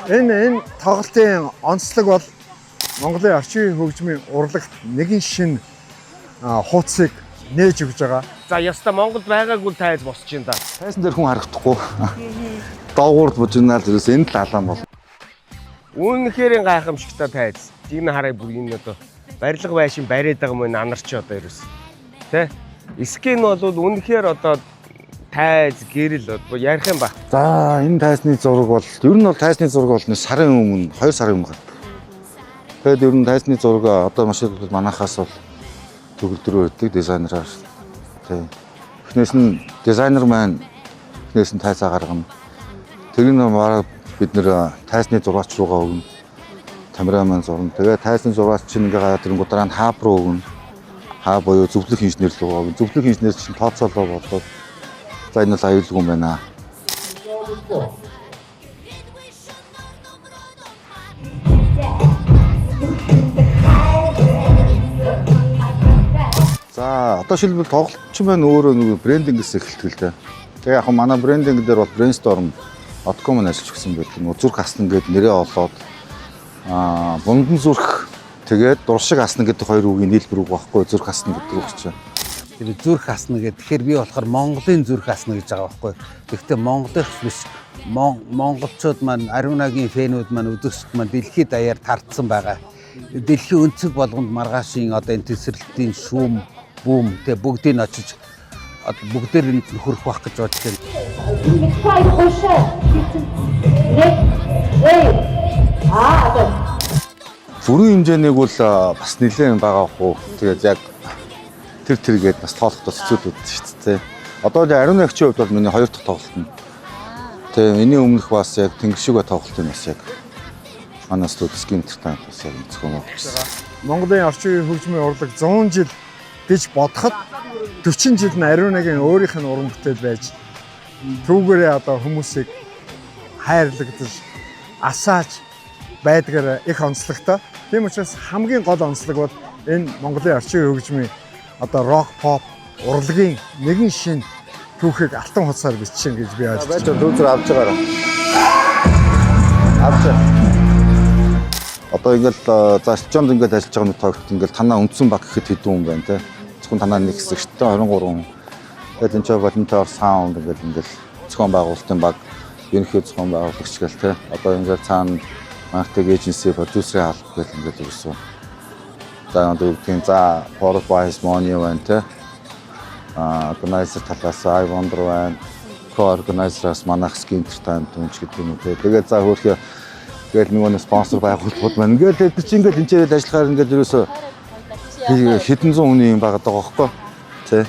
Энэ тоглолтын онцлог бол Монголын орчин үеийн хөгжмийн урлагт нэгэн шин хуудсыг нээж өгж байгаа. За яста Монголд байгаагүй тайз босч юм да. Тайзан дээр хүн харагдахгүй. Доогуурд бужигнаал ерөөс энэ л алаан бол. Үнэхээр гайхамшигтай тайз. Жигнэ хараа бүр энэ одоо барилга байшин бариад байгаа мөн анарч одоо ерөөс. Тэ? Скин бол үнэхээр одоо тайз гэрэл одоо ярих юм ба. За энэ тайзны зураг бол ер нь бол тайзны зураг бол сарын өмнө 2 сарын өмнө гардаг. Тэгээд ер нь тайзны зураг одоо маш их манахаас бол төгөлдрөө өгдөг дизайнераар. Тийм. Эхнээс нь дизайнер маань эхнээс нь тайзаа гаргана. Тэр нь мараа бид нэр тайзны зураач руугаа өгнө. Камераман зурна. Тэгээд тайзны зураач чинь ингээ гараад ирэнгүүт дараа нь хаап руу өгнө. Хаа буюу зөвлөх инженер руу өгнө. Зөвлөх инженер чинь тооцоолоо бодлоо. За энэ бол аюулгүй юм байна. За одоо шилбэл тоглолтч маань өөрөө нэг брендингээс эхэлдэг л дээ. Тэгээ яг манай брендинг дээр бол brainstorm.com ажиллаж өгсөн байдаг. Зүрх асна гэдэг нэрээ олоод бундан зүрх тэгээд дуршиг асна гэдэг хоёр үгийн нийлбэр үг байхгүй зүрх асна гэдэг үг чинь. Тэгээд зүрх асна гэхээр би болохоор Монголын зүрх асна гэж байгаа байхгүй. Гэхдээ Монголынх биш монголчууд маань Ариунагийн фэнүүд маань өдөрсөд маань дэлхийд даяар тардсан байгаа. Дэлхийн өнцөг болгонд маргаашийн одоо энэ тесрэлтийн шүүм бүүм тэг бүгдийг очиж бүгдээр нь хөрөх байх гэж бодож байна. Бүрэн хэмжээнийг бол бас нэлээд байгаа хөө. Тэгээд яг тэргээд бас тоолохдоо хэцүү байдаг шүү дээ. Одоо л Ариун агчийн хувьд бол миний 2 дахь тоглолт нь. Тэгээ энэний өмнөх бас яг тэнгишүүгээ тоглолт нь бас яг манай студийн интертайнт бас яг зөвхөн Монголын орчин үеийн хөгжмийн урлаг 100 жил гэж бодоход 40 жил нь Ариунагийн өөрийнх нь уран бүтээл байж түүгээрээ одоо хүмүүсийг хайрлагдаж асааж байдгаар их онцлогтой. Тийм учраас хамгийн гол онцлог бол энэ Монголын орчин үеийн хөгжмийн одоо рок pop урлагийн нэгэн шин түүхийг алтан хуцаар бичсэн гэж би ойлгож байна. Дүүзэр авч байгаараа. Авч. Одоо ингээл за студионд ингээд ажиллаж байгаа нэг тоогт ингээл танаа үндсэн баг гэхэд хэдэн хүн байна те. Зөвхөн танаа нэг хэсэгтээ 23. Тэгээд энэ ч волонтер саунд ингээл зохион байгуулалтын баг ерөнхий зохион байгуулагч гэл те. Одоо ингээд цаана маркетинг эйженси продюсерийн алба гэл ингээд өгсөн. За одоо үгдгийн за Paul Boys Money байна те. Organizer талаас I Wonder байна. Co-organizer-аас Manachsky Entertainment үнч гэдэг юм те. Тэгээд за хөөрхөө тэгэл нөгөө спонсор байгууллагууд маань ингээл бид чинь ингээл энэ ч ажиллахаар ингээл ерөөсө хэдэн зуун хүний юм байгаа даа байхгүй тий.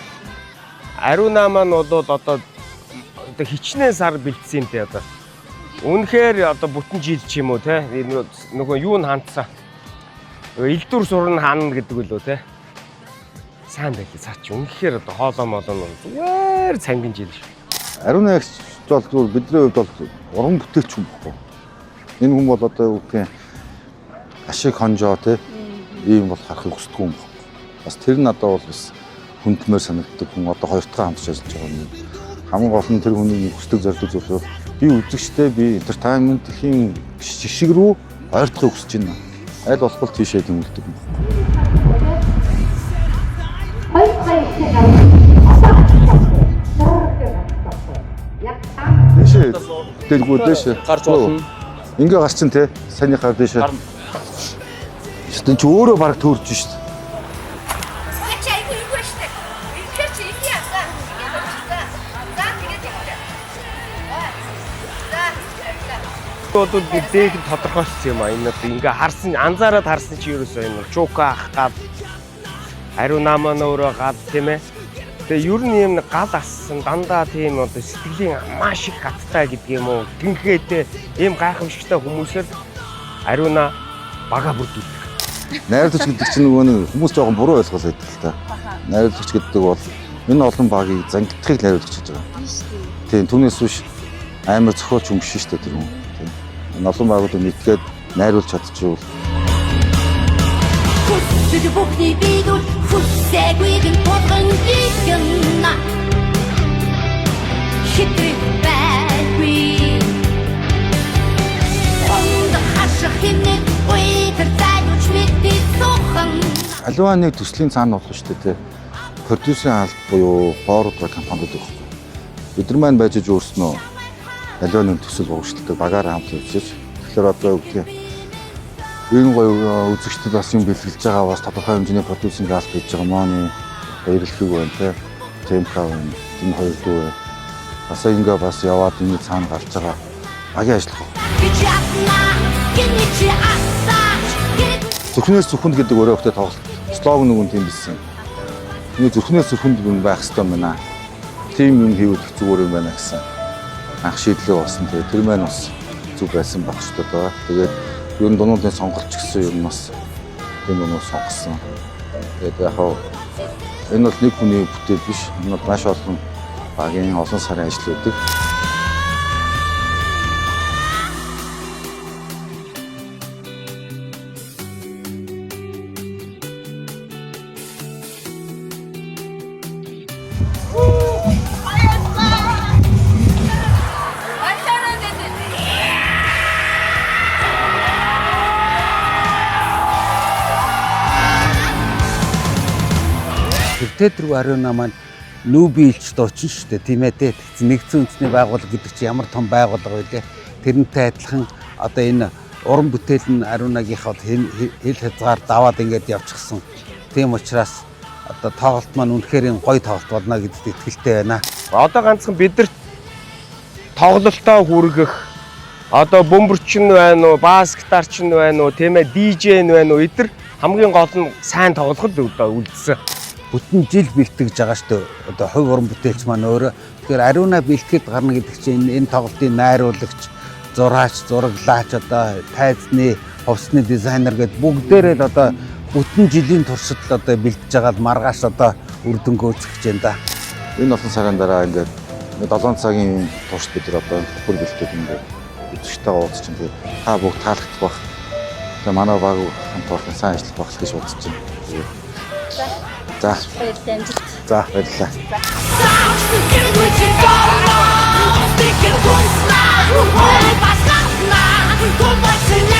Ариуна маань бол одоо хичнээн сар бэлдсэн юм те одоо. Үнэхээр одоо бүтэн жил ч юм уу те нөгөө юу н хандсан. Илдвэр сурна хаана гэдэг үлөө те. Сайн байлээ цаач үнэхээр одоо хоолоо молоо зүгээр цангин жил шүү. Ариуна ягч бол бидний хувьд бол уран бүтээлч юм баггүй. Энэ хүн бол одоо үгтэй ашиг хонжоо те ийм бол харахыг хүсдэг юм баггүй. Бас тэр нь одоо бол бас хүндмээр санагддаг хүн одоо хоёр дахь хамтж ажиллаж байгаа юм. Хамгийн гол нь тэр хүний хүсдэг зорилго зөвлөө би үзэгчтэй би entertainment дэлхийн жишг рүү ойртохыг хүсэж байна. Аль болох тийшээ тэмүүлдэг юм. Дэшээ дэлгүү дэшээ Гарч болно. Ингээ гарчин те санийхаар дэшээ. Чи өөрөө баг төрж шít. Одоо дээд тодорхойлсон юм а энэ одоо ингээ харсан анзаараад харсан чи ерөөсөө энэ чука ах гад Ариуна маань өөрөө гад тийм ээ. Тэгээ ер нь юм гал ассан дандаа тийм одоо сэтгэлийн маш их гаттай гэдэг юм уу. Гинхгээтэй ийм гайхамшигтай хүмүүсээр Ариуна бага бүрдүүлдэг. Найруулагч гэдэг чинь нөгөө нэг хүмүүс жоохон буруу ойлгол байдаг л та. Найруулагч гэдэг бол энэ олон багийг зангидахыг найруулагч гэж байгаа. Тийм түүнээс биш амар зохиолч юм биш шүү дээ тэр хүн. Тийм. Энэ олон багуудыг нийтгээд найруулж чадчихвал Хүсдэг бүхний бидүүл хүссээгүй гэн подгонгийгна хитрэх байхгүй аливаа нэг төслийн цаана болно шүү дээ. Продюсерийн алба буюу боорд ба компаниуд байхгүй. Бид нар маань байж өөрснөө аливаа нэг төсөл ууршилдаг багаар хамт явж. Тэгэхээр одоо юу гэх юм гоё үзэгчдэд бас юм бэлгэлж байгаа бас тодорхой хэмжээний продюсерийн алба хийж байгаа маань баярлахыг байна те. Темпаа байна. Энэ хоёр дүү бас ингээ бас яваад энэ цаана гарч байгаа багийн ажиллах. Зүрхнээс зүрхэнд гэдэг өөрөө өгтө тоглолт. Слоган нэг нь тийм байсан. Энэ зүрхнээс зүрхэнд юм байх хэрэгтэй байна. Тим юм хийвэл зүгээр юм байна гэсэн анх шийдлээ болсон. Тэгээ тэр маань бас зүг байсан баг ч одоо. Тэгээд ер нь дуунуудын сонголт ч гэсэн ер нь бас тийм юм сонгосон. Тэгээд яг хаа энэ бол нэг хүний бүтээл биш. Энэ бол маш олон багийн олон сарын ажил үүдэг. Театр Ариуна маань нүүбийлж дуучин шүү дээ тийм ээ те. Нэгдсэн үндэсний байгууллага гэдэг чинь ямар том байгууллага вэ? Тэрнтэй адилхан одоо энэ уран бүтээл нь Ариунагийнхаа хэл хязгаар даваад ингээд явчихсан. Тийм учраас одоо тоглолт маань үнэхээр гоё тоглолт болно гэдэгт итгэлтэй байна. Одоо ганцхан бидэрт тоглолтоо хүргэх одоо бөмбөрч нь байна уу, бас гитарч нь байна уу, тийм ээ, DJ нь байна уу, эдгээр хамгийн гол нь сайн тоглоход үлдсэн. Бүтэн жил бэлтгэж байгаа шүү дээ. Одоо хувь уран бүтээлч маань өөрөө. Тэгэхээр Ариуна бэлтгэд гарна гэдэг чинь энэ тоглолтын найруулагч, зураач, зураглаач, одоо тайзны, хувцсны дизайнер гэд бүгдээрээ л одоо бүтэн жилийн туршид л одоо бэлтэж байгаа л маргааш одоо үр дүнгээ үзэж байна да. Энэ олон сарын дараа ингээд 7 цагийн туршид бид нар одоо бүр бэлтээд ингээд үзэгчтэйгээ уулзч чинь тэгээд та бүгд таалагдах бах. Тэгээ манай баг хамт олон сайн ажиллах бах гэж бодож байна. За. За, баярлалаа. За.